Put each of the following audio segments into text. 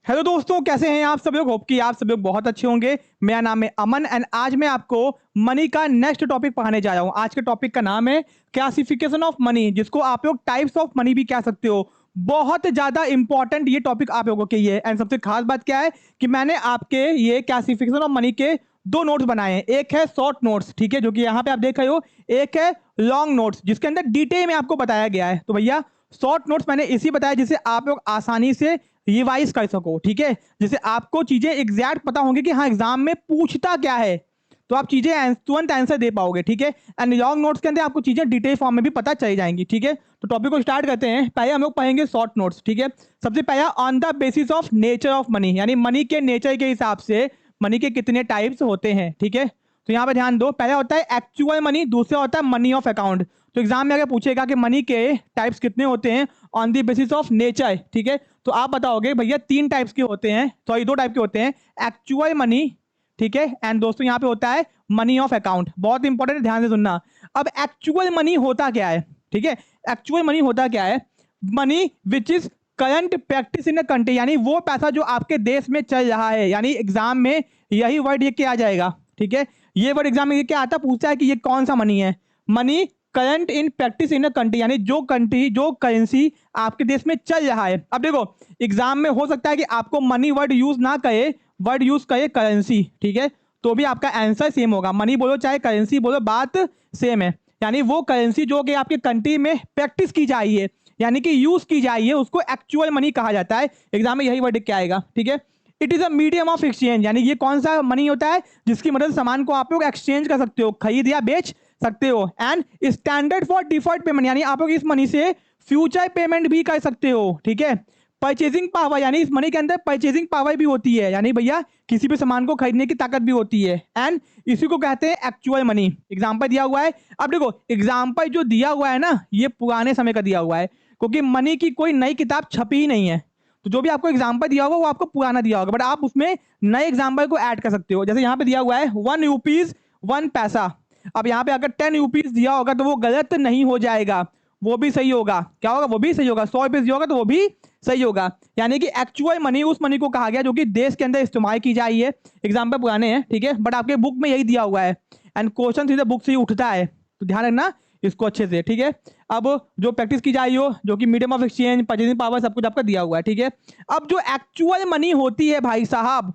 Hello दोस्तों, कैसे हैं आप सब लोग। होप कि आप सब लोग बहुत अच्छे होंगे। मेरा नाम है अमन एंड आज मैं आपको मनी का नेक्स्ट टॉपिक पढ़ाने जा रहा हूं। आज के टॉपिक का नाम है क्लासिफिकेशन ऑफ मनी, जिसको आप लोग टाइप्स ऑफ मनी भी कह सकते हो। बहुत ज्यादा इंपॉर्टेंट ये टॉपिक आप लोगों के लिए। एंड सबसे खास बात क्या है कि मैंने आपके ये क्लासिफिकेशन ऑफ मनी के दो नोट्स बनाए हैं। एक है शॉर्ट नोट्स, ठीक है, जो कि यहाँ पे आप देख रहे हो। एक है लॉन्ग नोट्स, जिसके अंदर डिटेल में आपको बताया गया है। तो भैया शॉर्ट नोट्स मैंने इसी बताया जिससे आप लोग आसानी से रिवाइज कर सको, ठीक है, जिससे आपको चीजें एग्जैक्ट पता होंगी कि हाँ एग्जाम में पूछता क्या है, तो आप चीजें तुरंत आंसर दे पाओगे, ठीक है। एंड लॉन्ग नोट्स के अंदर आपको चीजें डिटेल फॉर्म में भी पता चल जाएंगी, ठीक है। तो टॉपिक को स्टार्ट करते हैं। पहले हम लोग पढ़ेंगे शॉर्ट नोट्स, ठीक है। सबसे पहला on the basis of nature of money, यानी मनी के नेचर के हिसाब से मनी के कितने टाइप्स होते हैं, ठीक है। तो यहाँ पे ध्यान दो, पहला होता है एक्चुअल मनी, दूसरा होता है मनी ऑफ अकाउंट। तो एग्जाम में अगर पूछेगा कि मनी के टाइप्स कितने होते हैं on the basis of nature, ठीक है, तो आप बताओगे भैया 3 टाइप्स के होते हैं, सॉरी 2 टाइप के होते हैं, एक्चुअल मनी, ठीक है, एंड दोस्तों यहाँ पे होता है मनी ऑफ अकाउंट। बहुत इंपॉर्टेंट है, ध्यान से सुनना। अब एक्चुअल मनी होता क्या है, ठीक है। एक्चुअल मनी होता क्या है? Money which is current practice in a country, यानी वो पैसा जो आपके देश में चल रहा है। यानी एग्जाम में यही वर्ड ये क्या आ जाएगा, ठीक है। ये वर्ड एग्जाम में ये क्या आता, पूछता है कि ये कौन सा मनी है। Money current in practice in a country, यानी जो कंट्री, जो करेंसी आपके देश में चल रहा है। अब देखो एग्जाम में हो सकता है कि आपको मनी वर्ड यूज ना करे, वर्ड यूज करे करेंसी, ठीक है, तो भी आपका आंसर सेम होगा। मनी बोलो चाहे करेंसी बोलो, बात सेम है। यानी वो करेंसी जो कि आपके कंट्री में प्रैक्टिस की जा रही है, यानी कि यूज की जा रही है, उसको एक्चुअल मनी कहा जाता है। एग्जाम में यही वर्ड क्या आएगा, ठीक है। It is a medium of exchange, यानी ये कौन सा मनी होता है जिसकी मदद सामान को आप लोग एक्सचेंज कर सकते हो, खरीद या बेच सकते हो। And standard for deferred payment, यानी आप लोग इस मनी से फ्यूचर पेमेंट भी कर सकते हो, ठीक है। परचेजिंग पावर, यानी इस मनी के अंदर परचेजिंग पावर भी होती है, यानी भैया किसी भी सामान को खरीदने की ताकत भी होती है। एंड इसी को कहते हैं एक्चुअल मनी। एग्जाम्पल दिया हुआ है। अब देखो एग्जाम्पल जो दिया हुआ है ना, ये पुराने समय का दिया हुआ है, क्योंकि मनी की कोई नई किताब छपी ही नहीं है। तो जो भी आपको एग्जाम्पल दिया होगा वो आपको पुराना दिया होगा, बट आप उसमें नए एग्जाम्पल को ऐड कर सकते हो। जैसे यहाँ पे दिया हुआ है 1 रुपीज 1 पैसा। अब यहाँ पे अगर 10 रुपीज दिया होगा तो वो गलत नहीं हो जाएगा, वो भी सही होगा। क्या होगा? वो भी सही होगा। 100 रुपीज दिया होगा तो वो भी सही होगा। यानी कि एक्चुअल मनी उस मनी को कहा गया जो कि देश के अंदर इस्तेमाल की जा रही है। एग्जाम्पल पुराने हैं, ठीक है, बट आपके बुक में यही दिया हुआ है एंड क्वेश्चन सीधे बुक से ही उठता है, तो ध्यान रखना इसको अच्छे से, ठीक है। अब जो प्रैक्टिस की जा रही हो, जो कि medium of exchange, purchasing power, सब कुछ आपका दिया हुआ है, ठीक है। अब जो एक्चुअल मनी होती है भाई साहब,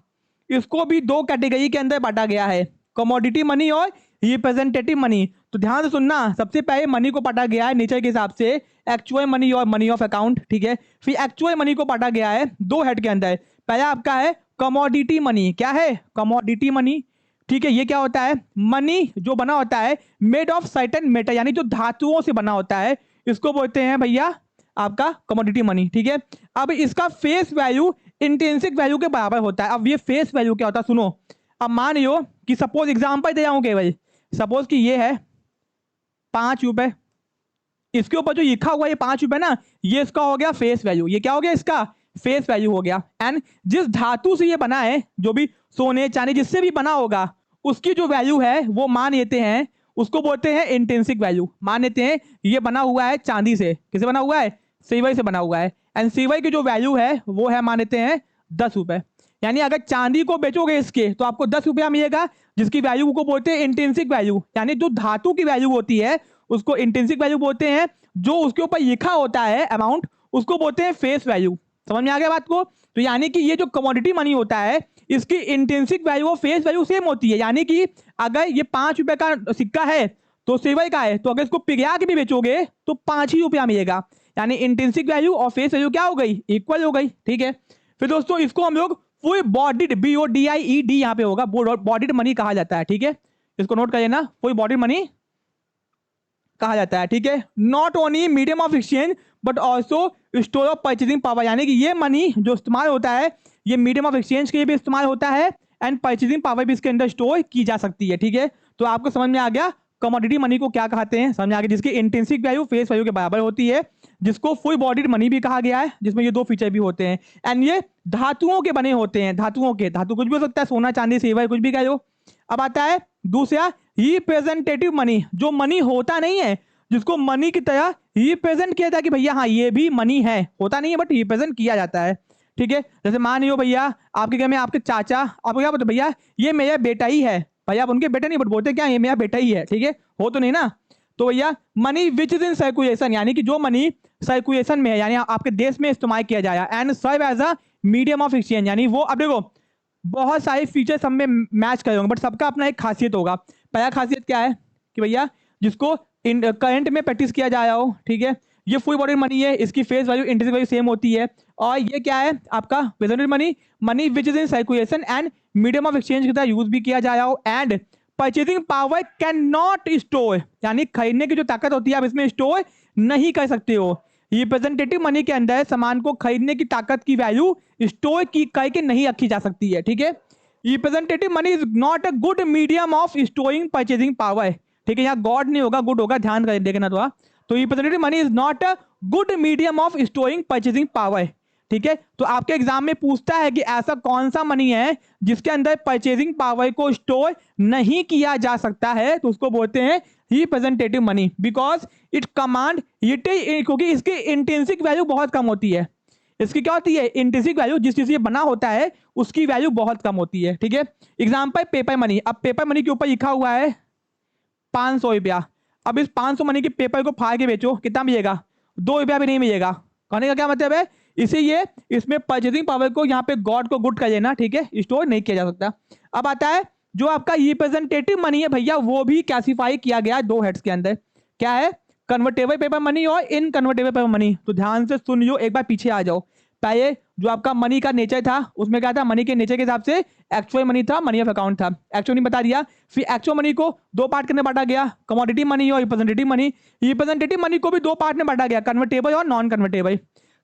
इसको भी 2 कैटेगरी के अंदर बांटा गया है, कमोडिटी मनी और रिप्रेजेंटेटिव मनी। तो ध्यान से सुनना, सबसे पहले मनी को बांटा गया है नेचर के हिसाब से एक्चुअल मनी और मनी ऑफ अकाउंट, ठीक है। फिर एक्चुअल मनी को बांटा गया है 2 हेड के अंदर। पहला आपका है कमोडिटी मनी। क्या है? कमोडिटी मनी, ठीक है। ये क्या होता है? मनी जो बना होता है मेड ऑफ सर्टेन मेटल, यानी जो धातुओं से बना होता है, इसको बोलते हैं भैया आपका कमोडिटी मनी, ठीक है। अब इसका फेस वैल्यू इंट्रिंसिक वैल्यू के बराबर होता है। अब ये फेस वैल्यू क्या होता है सुनो। अब मान लो कि सपोज एग्जांपल दे रहा हूं केवल, सपोज कि ये है 5 रुपए, इसके ऊपर जो लिखा हुआ ये 5 रुपए ना, ये इसका हो गया फेस वैल्यू। ये क्या हो गया? इसका फेस वैल्यू हो गया। एंड जिस धातु से ये बना है, जो भी सोने चांदी जिससे भी बना होगा, उसकी जो वैल्यू है वो मान लेते हैं, उसको बोलते हैं इंट्रिंसिक वैल्यू। मान लेते हैं ये बना हुआ है चांदी से, किसे बना हुआ है? सिल्वर से बना हुआ है। एंड सिल्वर की जो वैल्यू है वो है, मान लेते हैं 10 रुपए। यानी अगर चांदी को बेचोगे इसके तो आपको 10 रुपया मिलेगा, जिसकी वैल्यू को बोलते हैं इंट्रिंसिक वैल्यू। यानी जो धातु की वैल्यू होती है उसको इंट्रिंसिक वैल्यू बोलते हैं, जो उसके ऊपर लिखा होता है अमाउंट उसको बोलते हैं फेस वैल्यू। समझ में आ गया बात को? तो यानी कि ये जो कमोडिटी मनी होता है इसकी इंट्रिंसिक वैल्यू और फेस वैल्यू सेम होती है। यानी कि अगर ये 5 रुपए का सिक्का है तो सिल्वर का है, तो अगर इसको पिघला के भी बेचोगे तो 5 ही रुपया मिलेगा। यानी इंट्रिंसिक वैल्यू और फेस वैल्यू क्या हो गई? इक्वल हो गई, ठीक है। फिर दोस्तों इसको हम लोग फुल बॉडीड, BODIED यहाँ पे होगा, बॉडीड मनी कहा जाता है, ठीक है। इसको नोट कर लेना, फुल बॉडीड मनी कहा जाता है, ठीक है। Not only medium of exchange but also store of purchasing power, यानी कि ये मनी जो इस्तेमाल होता है ये मीडियम ऑफ एक्सचेंज के लिए भी इस्तेमाल होता है एंड परचेजिंग पावर भी इसके अंदर स्टोर की जा सकती है, ठीक है। तो आपको समझ में आ गया कमोडिटी मनी को क्या कहते हैं, समझ में आ गया, जिसकी इंट्रिंसिक वैल्यू फेस वैल्यू के बराबर होती है, जिसको फुल बॉडीड मनी भी कहा गया है, जिसमें ये 2 फीचर भी होते हैं। एंड ये धातुओं के बने होते हैं, धातुओं के, धातु कुछ भी हो सकता है, सोना चांदी सिल्वर कुछ भी कह लो। अब आता है दूसरा रिप्रेजेंटेटिव मनी, जो मनी होता नहीं है, जिसको मनी की तरह रिप्रेजेंट किया जाता है कि भैया हाँ ये भी मनी है, होता नहीं है बट रिप्रेजेंट किया जाता है, ठीक है। जैसे मान लो भैया आपके घर में आपके चाचा, आपको क्या बोलते भैया ये मेरा बेटा ही है, भैया आप उनके बेटे नहीं बट बोलते क्या ये मेरा बेटा ही है, ठीक है, हो तो नहीं ना। तो भैया money which is in circulation, यानी कि जो मनी सर्कुलेशन में है, यानी आपके देश में इस्तेमाल किया जाएगा, and serve as a medium of exchange, यानी वो, अब देखो बहुत सारे फीचर्स हम में मैच करे होंगे बट सबका अपना एक खासियत होगा। पहला खासियत क्या है कि भैया जिसको करंट में प्रैक्टिस किया जा रहा हो, ठीक है, ये फुल बॉडी मनी है, इसकी face value interest value same होती है। और ये क्या है आपका present money, money which is in circulation and medium of exchange की तरह यूज भी किया जा रहा हो, and purchasing power can not store, यानी खरीदने की जो ताकत होती है आप इसमें स्टोर नहीं कर सकते हो। रिप्रेजेंटेटिव मनी के अंदर सामान को खरीदने की ताकत की वैल्यू स्टोर की करके नहीं रखी जा सकती है, ठीक है। Representative money is not a good medium of storing purchasing power, ठीक है, यहाँ गॉड नहीं होगा गुड होगा, ध्यान कर देखना थोड़ा। तो representative money is not a good medium of storing purchasing power, ठीक है। तो आपके एग्जाम में पूछता है कि ऐसा कौन सा मनी है जिसके अंदर परचेजिंग पावर को स्टोर नहीं किया जा सकता है, तो उसको बोलते हैं representative money, because it command it, क्योंकि इसकी इंट्रिंसिक वैल्यू बहुत कम होती है। इसकी क्या होती है इंट्रिंसिक वैल्यू, जिस चीज से बना होता है उसकी वैल्यू बहुत कम होती है, ठीक है। एग्जाम्पल पेपर मनी, अब पेपर मनी के ऊपर लिखा हुआ है 500 रुपया, अब इस 500 मनी के पेपर को फाड़ के बेचो कितना मिलेगा, 2 रुपया भी नहीं मिलेगा। कहने का क्या मतलब है, इसीलिए इसमें परचेजिंग पावर को यहाँ पे गॉड को गुड कर लेना, ठीक है, स्टोर नहीं किया जा सकता। अब आता है जो आपका रिप्रेजेंटेटिव मनी है भैया, वो भी क्लासिफाई किया गया है 2 हेड्स के अंदर, क्या है कन्वर्टेबल पेपर मनी और इनकन्वर्टेबल पेपर मनी। तो ध्यान से सुन लो, एक बार पीछे आ जाओ। पहले जो आपका मनी का नेचर था उसमें क्या था, मनी के नेचर के हिसाब से एक्चुअल मनी था, मनी ऑफ अकाउंट था, एक्चुअल मनी बता दिया। फिर एक्चुअल मनी को 2 पार्ट में बांटा गया, कमोडिटी मनी और रिप्रेजेंटेटिव मनी। रिप्रेजेंटेटिव मनी को भी 2 पार्ट में बांटा गया, कन्वर्टेबल और non convertible.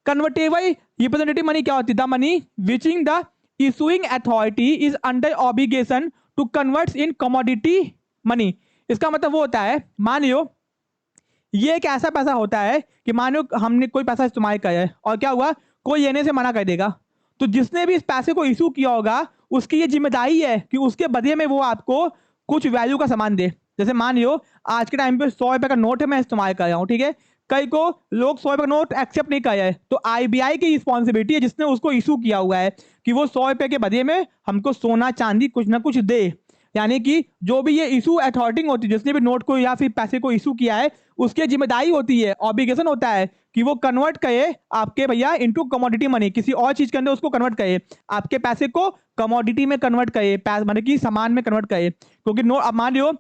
Convertible representative money क्या होती है, द मनी विचिंग the issuing authority is under obligation to convert in commodity money. इसका मतलब वो होता है, मान लो ये एक ऐसा पैसा होता है कि मान लो हमने कोई पैसा इस्तेमाल किया है और क्या हुआ, कोई लेने से मना कर देगा, तो जिसने भी इस पैसे को इशू किया होगा उसकी ये जिम्मेदारी है कि उसके बदले में वो आपको कुछ वैल्यू का सामान दे। जैसे मान लो आज के टाइम पे 100 रुपए का नोट है, मैं इस्तेमाल कर रहा हूँ, ठीक है, कई को लोग 100 रुपए का नोट एक्सेप्ट नहीं कर रहे, तो आरबीआई की रिस्पॉन्सिबिलिटी है जिसने उसको इशू किया हुआ है कि वो 100 रुपए के बदले में हमको सोना चांदी कुछ ना कुछ दे। यानी कि जो भी ये इशू अथॉरिटी होती है, जिसने भी नोट को या फिर पैसे को इशू किया है उसकी जिम्मेदारी होती है, ऑब्लिगेशन होता है कि वो कन्वर्ट करे आपके भैया इनटू कमोडिटी मनी, किसी और चीज के अंदर उसको कन्वर्ट करे, आपके पैसे को कमोडिटी में कन्वर्ट करे, मतलब कि सामान में कन्वर्ट करे। क्योंकि नोट, अब मान लो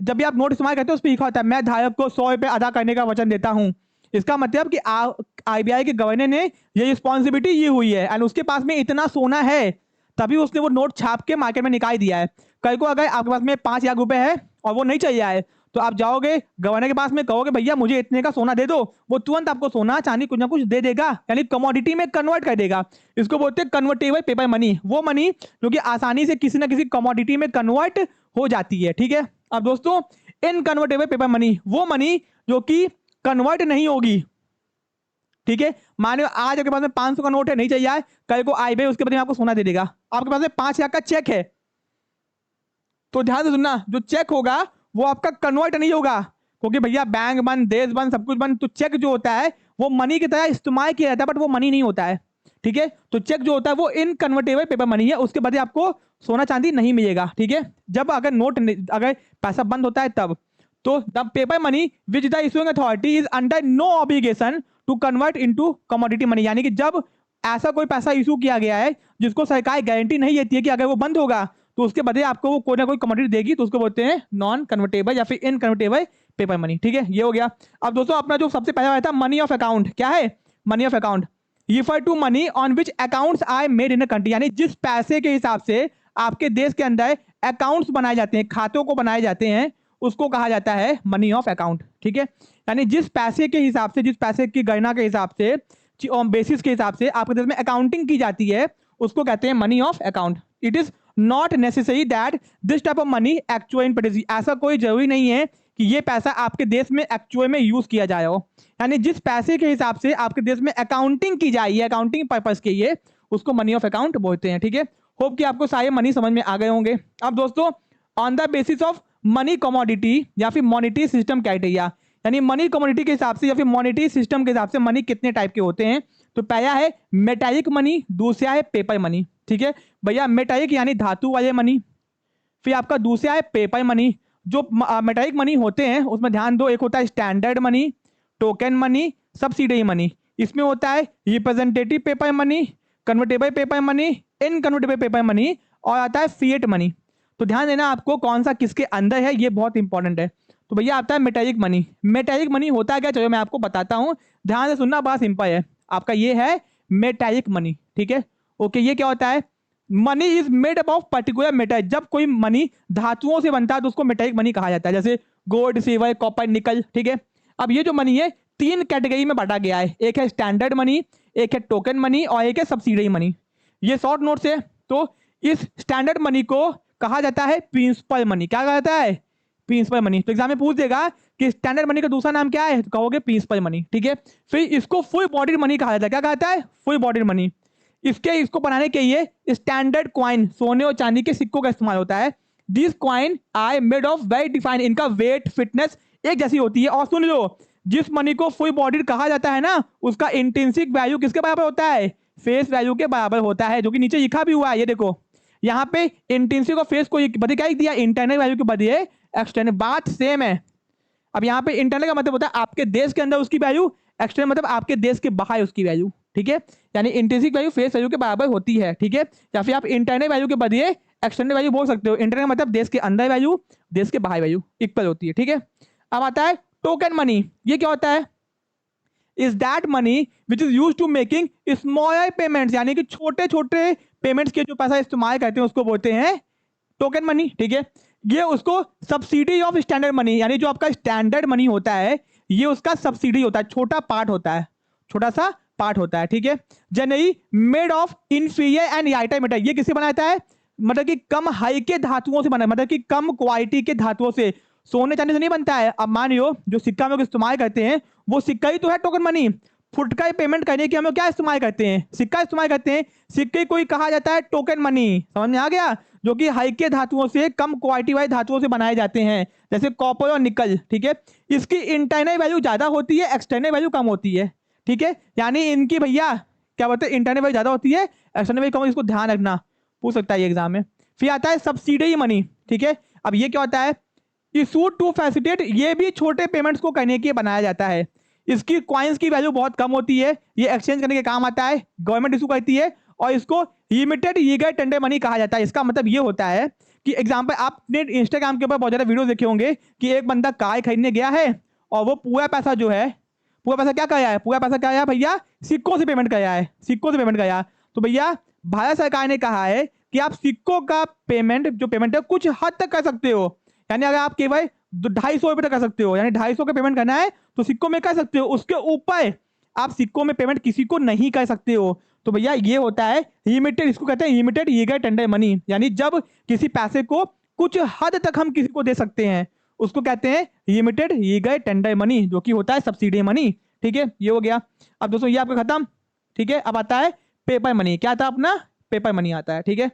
जब भी आप नोट इस्तेमाल करते हो उस पर लिखा होता है मैं धारक को 100 रुपए अदा करने का वचन देता हूं। इसका मतलब कि आरबीआई के गवर्नर ने ये रिस्पॉन्सिबिलिटी ये हुई है एंड उसके पास में इतना सोना है तभी उसने वो नोट छाप के मार्केट में निकाल दिया है। कल को अगर आपके पास में 5 लाख रुपए है और वो नहीं चाहिए है तो आप जाओगे गवर्नर के पास में कहोगे भैया मुझे इतने का सोना दे दो, वो तुरंत आपको सोना चांदी कुछ ना कुछ दे देगा, यानी कमोडिटी में कन्वर्ट कर देगा। इसको बोलते हैं कन्वर्टेबल पेपर मनी, वो मनी जो कि आसानी से किसी ना किसी कमोडिटी में कन्वर्ट हो जाती है, ठीक है। अब दोस्तों इनकन्वर्टेबल पेपर मनी, वो मनी जो कि कन्वर्ट नहीं होगी, ठीक है। मानो आज आपके पास में 500 का नोट है, नहीं चाहिए, कल को आए उसके बदले में आपको सोना दे देगा। आपके पास में 5 लाख का चेक है, तो ध्यान से सुनना, जो चेक होगा वो आपका कन्वर्ट नहीं होगा, क्योंकि भैया बैंक बंद, देश बंद, सब कुछ बंद, तो चेक जो होता है वो मनी की तरह इस्तेमाल किया जाता है बट वो मनी नहीं होता है, ठीक है। तो चेक जो होता है वो इनकन्वर्टेबल पेपर मनी है, उसके बदले आपको सोना चांदी नहीं मिलेगा, ठीक है। जब अगर नोट, अगर पैसा बंद होता है तब, तो the paper money which the issuing authority is under no obligation to convert into commodity money, यानी कि जब ऐसा कोई पैसा इशू किया गया है जिसको सरकार गारंटी नहीं देती है कि अगर वो बंद होगा तो उसके बदले आपको वो कोई ना कोई कमोडिटी देगी, तो उसको बोलते हैं नॉन कन्वर्टेबल या फिर इनकन्वर्टेबल पेपर मनी, ठीक है। ये हो गया। अब दोस्तों अपना जो सबसे पहला आया था मनी ऑफ अकाउंट, क्या है money of account, refer to money on which accounts are made in a country, यानी जिस पैसे के हिसाब से आपके देश के अंदर अकाउंट्स बनाए जाते हैं, खातों को बनाए जाते हैं, उसको कहा जाता है मनी ऑफ अकाउंट, ठीक है। यानी जिस पैसे के हिसाब से, जिस पैसे की गणना के हिसाब से, बेसिस के हिसाब से आपके देश में अकाउंटिंग की जाती है उसको कहते हैं money of account. It is not necessary that this type of money actual in practice, ऐसा कोई जरूरी नहीं है कि ये पैसा आपके देश में एक्चुअल में यूज किया जाए हो, यानी जिस पैसे के हिसाब से आपके देश में अकाउंटिंग की जाए, अकाउंटिंग पर्पस के लिए, उसको मनी ऑफ अकाउंट बोलते हैं, ठीक है। होप कि आपको सारे मनी समझ में आ गए होंगे। अब दोस्तों on the basis of money commodity या फिर मॉनेटरी सिस्टम क्राइटेरिया, यानी मनी कम्युनिटी के हिसाब से या फिर मॉनेटरी सिस्टम के हिसाब से मनी कितने टाइप के होते हैं। तो पहला है मेटालिक मनी, दूसरा है पेपर मनी। ठीक है भैया, मेटालिक यानी धातु वाले मनी, फिर आपका दूसरा है पेपर मनी। जो मेटालिक मनी होते हैं उसमें ध्यान दो, एक होता है standard money, token money, subsidy money. इसमें होता है representative paper money, convertible paper money, inconvertible paper money, और आता है फिएट मनी। तो ध्यान देना आपको कौन सा किसके अंदर है, ये बहुत इंपॉर्टेंट है। तो भैया आता है मेटालिक मनी। मेटालिक मनी होता है क्या, चलो मैं आपको बताता हूँ, ध्यान से सुनना, बड़ा सिंपल है आपका। ये है मेटालिक मनी। ठीक है ओके, ये क्या होता है, money is made up of particular metal. जब कोई मनी धातुओं से बनता है तो उसको मेटालिक मनी कहा जाता है, जैसे गोल्ड, सिल्वर, कॉपर, निकल। ठीक है, अब ये जो मनी है तीन कैटेगरी में बांटा गया है, एक है स्टैंडर्ड मनी, एक है टोकन मनी, और एक है सब्सिडी मनी। ये शॉर्ट नोट्स है। तो इस स्टैंडर्ड मनी को कहा जाता है प्रिंसिपल मनी। क्या कहा जाता है, प्रिंसिपल मनी। तो एग्जाम में पूछ देगा कि स्टैंडर्ड मनी का दूसरा नाम क्या है, तो कहोगे प्रिंसिपल मनी। ठीक है, फिर इसको फुल बॉडीड मनी कहा जाता है। क्या कहता है, फुल बॉडीड मनी। इसको बनाने के लिए स्टैंडर्ड क्वाइन, सोने और चांदी के सिक्कों का इस्तेमाल होता है। This coin are made of very defined, इनका वेट फिटनेस एक जैसी होती है। और सुन लो, जिस मनी को फुल बॉडीड कहा जाता है ना, उसका इंट्रिंसिक वैल्यू किसके बराबर होता है, फेस वैल्यू के बराबर होता है, जो कि नीचे लिखा भी हुआ है। ये देखो यहाँ पे इंट्रिंसिक और फेस को बदले क्या दिया, इंटरनल वैल्यू के बदले एक्सटर्नल, बात सेम है। अब यहाँ पे इंटरनल का मतलब होता है आपके देश के अंदर उसकी वैल्यू, एक्सटर्नल मतलब आपके देश के बाहर उसकी वैल्यू। ठीक है, यानी इंट्रिंसिक वैल्यू फेस वैल्यू के बराबर होती है। ठीक है, या फिर आप इंटरनल वैल्यू के बदले एक्सटर्नल वैल्यू बोल सकते हो। इंटरनल मतलब देश के अंदर वैल्यू, देश के बाहर वैल्यू इक्वल होती है। ठीक है, अब आता है टोकन मनी। ये क्या होता है, is that money which is use to making smaller payments, यानी कि छोटे छोटे पेमेंट्स के जो पैसा इस्तेमाल करते हैं उसको बोलते हैं टोकन मनी। ठीक है, ये उसको सब्सिडी ऑफ स्टैंडर्ड मनी, यानी जो आपका स्टैंडर्ड मनी होता है ये उसका सब्सिडी होता है, छोटा पार्ट होता है, छोटा सा पार्ट होता है। ठीक है, generally made of inferior and lighter metal. ये किससे बनाता है, मतलब कि कम हाई के धातुओं से बना, मतलब कि कम क्वालिटी के धातुओं से, सोने चांदी से नहीं बनता है। अब मान लो जो सिक्का हम लोग इस्तेमाल करते हैं वो सिक्का ही तो है टोकन मनी। फुटका ही पेमेंट करने के हम लोग क्या इस्तेमाल करते हैं, सिक्का इस्तेमाल करते हैं। सिक्के को ही कहा जाता है टोकन मनी। समझ में आ गया, जो कि हल्के धातुओं से, कम क्वालिटी वाले धातुओं से बनाए जाते हैं, जैसे कॉपर और निकल। ठीक है, इसकी इंटरनल वैल्यू ज्यादा होती है, एक्सटर्नल वैल्यू कम होती है। ठीक है, यानी इनकी भैया क्या बोलते हैं, इंटरनल वैल्यू ज्यादा होती है, एक्सटर्नल वैल्यू कम, इसको ध्यान रखना, पूछ सकता है ये एग्जाम में। फिर आता है सब्सिडी मनी। ठीक है, अब ये क्या होता है, इशूड टू फैसिलिटेट, ये भी छोटे पेमेंट्स को करने के लिए बनाया जाता है। इसकी कॉइन्स की वैल्यू बहुत कम होती है, ये एक्सचेंज करने के काम आता है, गवर्नमेंट इशू करती है, और इसको लिमिटेड लीगल टेंडर मनी कहा जाता है। इसका मतलब ये होता है कि एग्जांपल आपने इंस्टाग्राम के ऊपर बहुत ज्यादा वीडियो देखे होंगे कि एक बंदा कार खरीदने गया है और वो पूरा पैसा जो है, पूरा पैसा क्या कराया है, पूरा पैसा क्या आया भैया, सिक्कों से पेमेंट कराया है, सिक्कों से पेमेंट कराया। तो भैया भारत सरकार ने कहा है कि आप सिक्कों का पेमेंट, जो पेमेंट है कुछ हद तक कर सकते हो, यानी अगर आप केवल 250 रुपये तक कर सकते हो, यानी 250 का पेमेंट करना है तो सिक्कों में कर सकते हो, उसके ऊपर आप सिक्कों में पेमेंट किसी को नहीं कर सकते हो। तो भैया ये होता है लिमिटेड, इसको कहते हैं लिमिटेड लीगल टेंडर मनी, यानी जब किसी पैसे को कुछ हद तक हम किसी को दे सकते हैं उसको कहते हैं लिमिटेड लीगल टेंडर मनी, जो कि होता है सब्सिडी मनी। ठीक है, ये हो गया। अब दोस्तों ये आपका खत्म। ठीक है, अब आता है पेपर मनी। क्या आता है अपना, पेपर मनी आता है। ठीक है,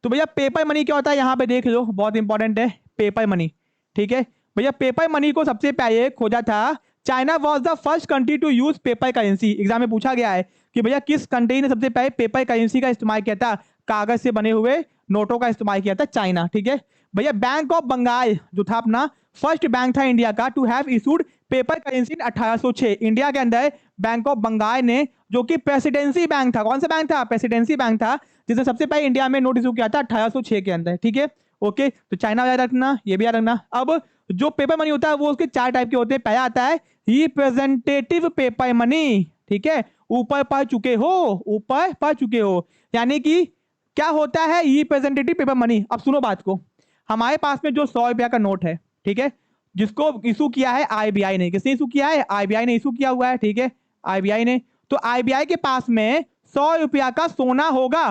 तो भैया पेपर मनी क्या होता है, यहाँ पे देख लो, बहुत इंपॉर्टेंट है पेपर मनी। ठीक है भैया, पेपर मनी को सबसे पहले खोजा था, China was the first country to use paper currency. Exam में पूछा गया है कि भैया किस कंट्री ने सबसे पहले पेपर करेंसी का इस्तेमाल किया था, कागज से बने हुए नोटों का इस्तेमाल किया था, चाइना। ठीक है भैया, बैंक ऑफ बंगाल जो था अपना फर्स्ट बैंक था इंडिया का to have issued paper currency in 1806। India के अंदर बैंक ऑफ बंगाल ने, जो कि प्रेसिडेंसी बैंक था, कौन सा बैंक था, प्रेसिडेंसी बैंक था, जिसने सबसे पहले इंडिया में नोट इशू किया था 1806 के अंदर। ठीक है ओके, तो चाइना याद रखना, ये भी याद रखना। अब जो पेपर मनी होता है वो उसके चार टाइप के होते हैं। पहला आता है रिप्रेजेंटेटिव पेपर मनी। ठीक है, ऊपर पढ़ चुके हो, ऊपर पढ़ चुके हो, यानी कि क्या होता है रिप्रेजेंटेटिव पेपर मनी। अब सुनो बात को, हमारे पास में जो 100 रुपया का नोट है, ठीक है, जिसको इशू किया है आरबीआई ने, किसने इशू किया है, आरबीआई ने इशू किया हुआ है। ठीक है, आरबीआई ने, तो आरबीआई के पास में 100 रुपया का सोना होगा,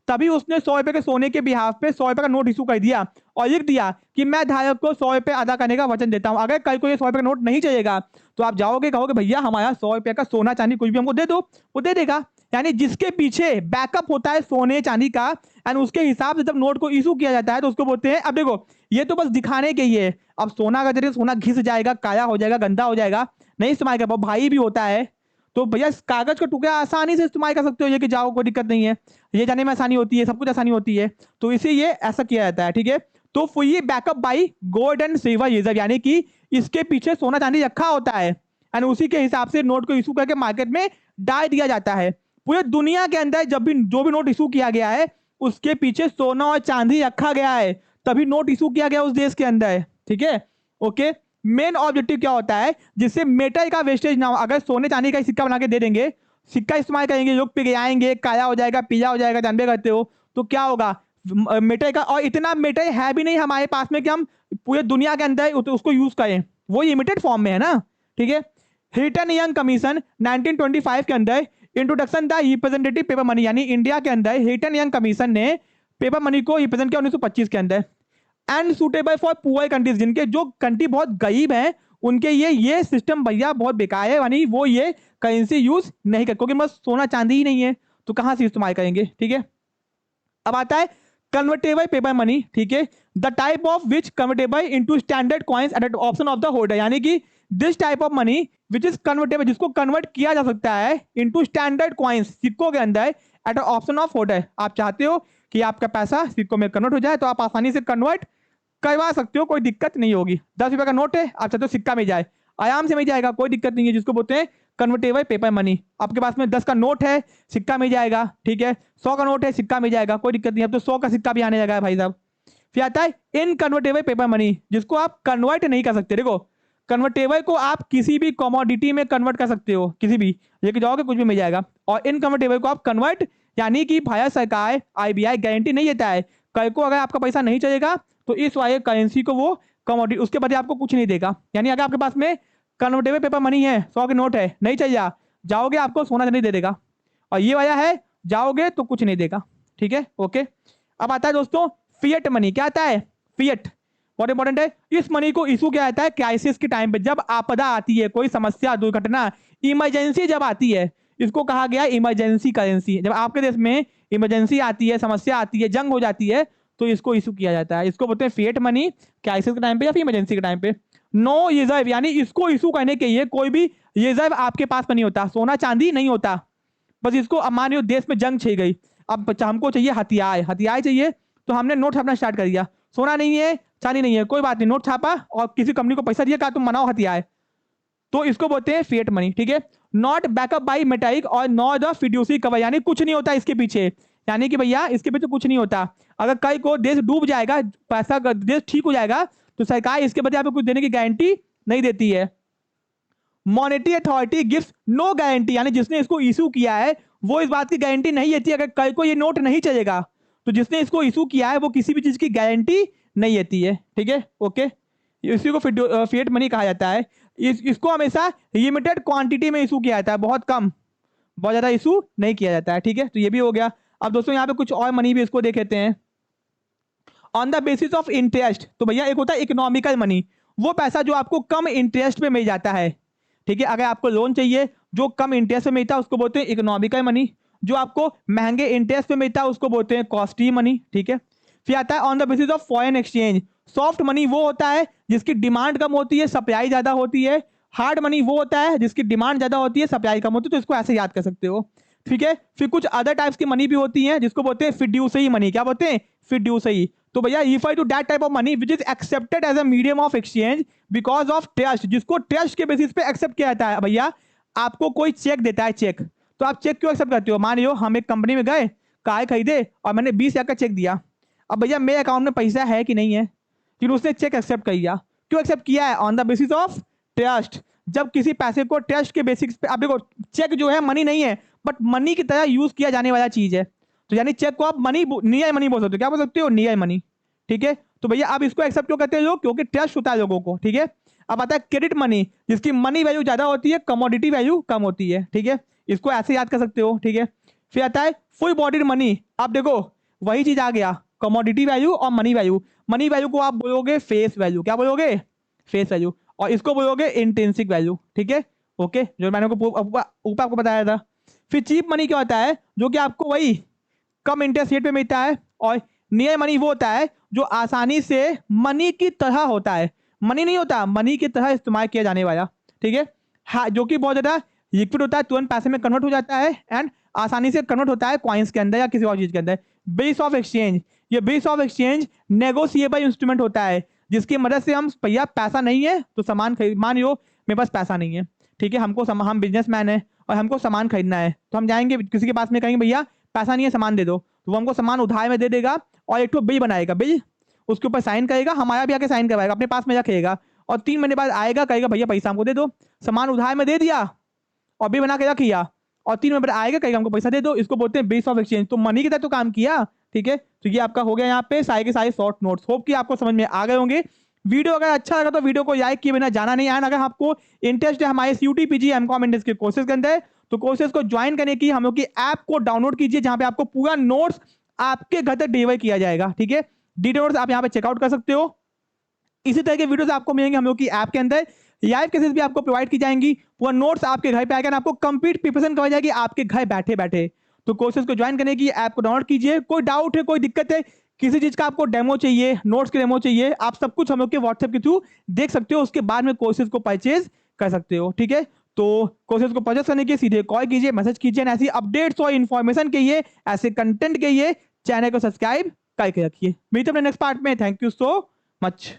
तभी उसने 100 रुपए के सोने के बिहाफ पे 100 रुपए का नोट इशू कर दिया और लिख दिया कि मैं धारक को 100 रुपए अदा करने का वचन देता हूं। अगर कल को ये 100 रुपए का नोट नहीं चलेगा तो आप जाओगे, कहोगे भैया हमारा 100 रुपए का सोना चांदी कुछ भी हमको दे दो, वो दे देगा। यानी जिसके पीछे बैकअप होता है सोने चांदी का, एंड उसके हिसाब से जब नोट को इशू किया जाता है तो उसको बोलते हैं, अब देखो ये तो बस दिखाने के ही है, अब सोना का जरिए सोना घिस जाएगा, काया हो जाएगा, गंदा हो जाएगा, नहीं इस्तेमाल कर पाओ, भाई भी होता है, तो भैया इस कागज का टुकड़ा आसानी से इस्तेमाल कर सकते हो, ये कि जाओ कोई दिक्कत नहीं है, ये जाने में आसानी होती है, सब कुछ आसानी होती है, तो इसे ये ऐसा किया जाता है, ठीक है। तो fully backup by gold and silver reserve, यानी कि इसके पीछे सोना चांदी रखा होता है एंड उसी के हिसाब से नोट को इशू करके मार्केट में डाल दिया जाता है। पूरे दुनिया के अंदर जब भी जो भी नोट इशू किया गया है उसके पीछे सोना और चांदी रखा गया है, तभी नोट इशू किया गया उस देश के अंदर, ठीक है। ओके, मेन ऑब्जेक्टिव क्या होता है, जिससे मेटल का वेस्टेज ना हो। अगर सोने चांदी का सिक्का बना के दे देंगे, सिक्का इस्तेमाल करेंगे, लोग पिघलाएंगे, काला हो जाएगा, पीला हो जाएगा, जानबे करते हो, तो क्या होगा मेटल का, और इतना मेटल है भी नहीं हमारे पास में कि हम पूरे दुनिया के अंदर उसको यूज करें, वो लिमिटेड फॉर्म में है ना, ठीक है। हिल्टन यंग कमीशन 1925 के अंदर introduction the representative paper money, यानी इंडिया के अंदर हिल्टन यंग कमीशन ने पेपर मनी को रिप्रेजेंट किया 1925 के अंदर। And suitable for poor countries, जिनके जो कंट्री बहुत गरीब हैं उनके ये सिस्टम भैया बहुत बेकार है, यानी वो ये करेंसी यूज नहीं कर, क्योंकि बस सोना चांदी ही नहीं है तो कहां से इस्तेमाल करेंगे, ठीक है। अब आता है कन्वर्टेबल पेपर मनी, ठीक है, the type of which convertible into standard coins at option of the holder, यानी कि this type of money which is convertible, जिसको कन्वर्ट किया जा सकता है इनटू स्टैंडर्ड कॉइंस, सिक्कों के अंदर, एट ऑप्शन ऑफ होल्डर। आप चाहते हो कि आपका पैसा सिक्कों में कन्वर्ट हो जाए तो आप आसानी से कन्वर्ट करवा सकते हो, कोई दिक्कत नहीं होगी। 10 रुपए का नोट है, आप चाहते हो सिक्का में जाए, आराम से मिल जाएगा, कोई दिक्कत नहीं है, जिसको बोलते हैं कन्वर्टेबल पेपर मनी। आपके पास में 10 का नोट है, सिक्का मिल जाएगा, ठीक है, 100 का नोट है, सिक्का मिल जाएगा, कोई दिक्कत नहीं है, अब तो 100 का सिक्का भी आने लगा है भाई साहब। फिर आता है इनकन्वर्टेबल पेपर मनी, जिसको आप कन्वर्ट नहीं कर सकते। देखो कन्वर्टेबल को आप किसी भी कमोडिटी में कन्वर्ट कर सकते हो, किसी भी लेके जाओगे कुछ भी मिल जाएगा, और इनकन्वर्टेबल को आप कन्वर्ट, यानी कि भारत सरकार आरबीआई गारंटी नहीं देता है, कल को अगर आपका पैसा नहीं चलेगा तो इस वाले करेंसी को वो कमोडिटी उसके बदले आपको कुछ नहीं देगा। यानी अगर आपके पास में कन्वर्टेबल पेपर मनी है, 100 के नोट है, नहीं चाहिए, जाओगे आपको सोना नहीं दे देगा, और ये वाला है जाओगे तो कुछ नहीं देगा, ठीक है। ओके, अब आता है दोस्तों फिएट मनी। क्या आता है फिएट, बहुत इंपॉर्टेंट है। इस मनी को इशू किया जाता है क्राइसिस के टाइम पे, जब आपदा आती है, कोई समस्या, दुर्घटना, इमरजेंसी जब आती है, इसको कहा गया इमरजेंसी करेंसी। जब आपके देश में इमरजेंसी आती है, समस्या आती है, जंग हो जाती है, तो इसको इशू किया जाता है, इसको बोलते हैं फिएट मनी, क्राइसिस के टाइम पे या फिर इमरजेंसी के टाइम पे। नो रिजर्व, यानी इसको इशू करने के लिए कोई भी रिजर्व आपके पास में नहीं होता, सोना चांदी नहीं होता, बस इसको अब मान लो देश में जंग छिड़ गई, अब हमको चाहिए हथियार, हथियार चाहिए, तो हमने नोट छापना स्टार्ट कर दिया, सोना नहीं है, चांदी नहीं है, कोई बात नहीं, नोट छापा और किसी कंपनी को पैसा दिया, कहा तुम बनाओ हथियार, तो इसको बोलते हैं फिएट मनी, ठीक है। नॉट बैकअप बाई मेटालिक और नॉट द फिड्यूसी कवर, यानी कुछ नहीं होता इसके पीछे, यानी कि भैया इसके पीछे कुछ नहीं होता, अगर कल को देश डूब जाएगा, पैसा देश ठीक हो जाएगा, तो सरकार इसके बदले आपको कुछ देने की गारंटी नहीं देती है। Monetary authority gives no guarantee, यानी जिसने इसको इशू किया है वो इस बात की गारंटी नहीं देती, अगर कल को ये नोट नहीं चलेगा तो जिसने इसको इशू किया है वो किसी भी चीज की गारंटी नहीं देती है, ठीक है। ओके, इसी को फिएट मनी कहा जाता है। इसको हमेशा लिमिटेड क्वांटिटी में इशू किया जाता है, बहुत कम, बहुत ज्यादा इशू नहीं किया जाता है, ठीक है। तो ये भी हो गया। अब दोस्तों यहाँ पे कुछ और मनी भी इसको देख लेते हैं। On the basis of interest, तो भैया एक होता है इकोनॉमिकल मनी, वो पैसा जो आपको कम इंटरेस्ट पे मिल जाता है, ठीक है। अगर आपको लोन चाहिए जो कम इंटरेस्ट पे मिलता है उसको बोलते हैं इकोनॉमिकल मनी, जो आपको महंगे इंटरेस्ट पे मिलता है उसको बोलते हैं कॉस्टली मनी, ठीक है। फिर आता है on the basis of foreign exchange, soft money वो होता है जिसकी डिमांड कम होती है, सप्लाई ज्यादा होती है। हार्ड मनी वो होता है जिसकी डिमांड ज्यादा होती है, सप्लाई कम होती है, तो इसको ऐसे याद कर सकते हो, ठीक है। फिर कुछ अदर टाइप्स की मनी भी होती हैं जिसको बोलते हैं फिड्यूसरी मनी। क्या बोलते हैं? फिड्यूसरी। तो भैया refer to that type of money which is accepted as a medium of exchange because of trust, जिसको ट्रस्ट के बेसिस पे एक्सेप्ट किया जाता है। भैया आपको कोई चेक देता है, चेक, तो आप चेक क्यों एक्सेप्ट करते हो? मान लो हम एक कंपनी में गए, कार खरीदे और मैंने 20 लाख का चेक दिया, अब भैया मेरे अकाउंट में पैसा है कि नहीं है, फिर उसने चेक एक्सेप्ट कर लिया। क्यों एक्सेप्ट किया है? On the basis of trust. जब किसी पैसे को ट्रस्ट के बेसिस पे, आप देखो चेक जो है मनी नहीं है बट मनी की तरह यूज किया जाने वाला चीज है, तो यानी चेक को आप मनी, नियर मनी बोल सकते हो। क्या बोल सकते हो? नियर मनी, ठीक है। तो भैया आप इसको एक्सेप्ट क्यों करते हैं लोग? क्योंकि ट्रस्ट होता है लोगों को, ठीक है। अब आता है क्रेडिट मनी, जिसकी मनी वैल्यू ज्यादा होती है, कमोडिटी वैल्यू कम होती है, ठीक है। इसको ऐसे याद कर सकते हो, ठीक है। फिर आता है फुल बॉडीड मनी। आप देखो वही चीज आ गया, कमोडिटी वैल्यू और मनी वैल्यू। मनी वैल्यू को आप बोलोगे फेस वैल्यू। क्या बोलोगे? Face value. और इसको बोलोगे इंट्रिंसिक वैल्यू, ठीक है। ओके, जो मैंने ऊपर आपको बताया था। फिर चीप मनी क्या होता है, जो कि आपको वही कम इंटरेस्ट रेट पे मिलता है। और नियर मनी वो होता है जो आसानी से मनी की तरह होता है, मनी नहीं होता, मनी की तरह इस्तेमाल किया जाने वाला, ठीक है। हाँ, जो कि बहुत ज्यादा लिक्विड होता है, तुरंत पैसे में कन्वर्ट हो जाता है एंड आसानी से कन्वर्ट होता है कॉइन्स के अंदर या किसी और चीज के अंदर। बेस ऑफ एक्सचेंज, ये base of exchange negotiable instrument होता है, जिसकी मदद से हम भैया पैसा नहीं है तो सामान खरीद, मान लो मेरे पास पैसा नहीं है, ठीक है, हम बिजनेसमैन है और हमको सामान खरीदना है, तो हम जाएंगे किसी के पास में, कहेंगे भैया पैसा नहीं है सामान दे दो, तो वो हमको सामान उधार में दे देगा और एक तो बिल बनाएगा, बिल उसके ऊपर साइन करेगा, हमारा भी आके साइन करवाएगा, अपने पास में रखेगा और 3 महीने बाद आएगा, कहेगा भैया पैसा हमको दे दो, सामान उधार में दे दिया और बिल बना के रख लिया और 3 महीने बाद आएगा, कहेगा हमको पैसा दे दो। इसको बोलते हैं बेस ऑफ एक्सचेंज। तो मनी की तरह तो काम किया, ठीक है। तो ये आपका हो गया यहाँ पे सारे के सारे शॉर्ट नोट्स। होप कि आपको समझ में आ गए होंगे। वीडियो अगर अच्छा लगा तो वीडियो को लाइक किए बिना जाना नहीं है। अगर आपको इंटरेस्ट है हमारे CUET PG MCOM इंडस्ट्री के कोर्सेज के अंदर, तो कोर्सेज को ज्वाइन करने की हम लोग की ऐप को डाउनलोड कीजिए, जहां पे आपको पूरा नोट्स आपके घर तक डिलीवर किया जाएगा, ठीक है। डिटेल्स आप यहाँ पे चेकआउट कर सकते हो। इसी तरह के वीडियोस आपको मिलेंगे हम लोग की ऐप के अंदर, लाइव केसेस भी आपको प्रोवाइड की जाएंगी, पूरा नोट्स आपके घर पे आएगा, आपको कंप्लीट प्रिपरेशन करवाई जाएगी आपके घर बैठे बैठे। तो कोर्सेज को ज्वाइन करने की ऐप को डाउनलोड कीजिए। कोई डाउट है, कोई दिक्कत है, किसी चीज का आपको डेमो चाहिए, नोट्स के डेमो चाहिए, आप सब कुछ हम लोग के व्हाट्सएप के थ्रू देख सकते हो, उसके बाद में कोर्सेज को परचेज कर सकते हो, ठीक है। तो कोर्सेज को परचेज करने के सीधे कॉल कीजिए, मैसेज कीजिए, ऐसी अपडेट्स और इन्फॉर्मेशन के लिए, ऐसे कंटेंट के लिए चैनल को सब्सक्राइब करके रखिए। मिलते हैं नेक्स्ट पार्ट में। Thank you so much.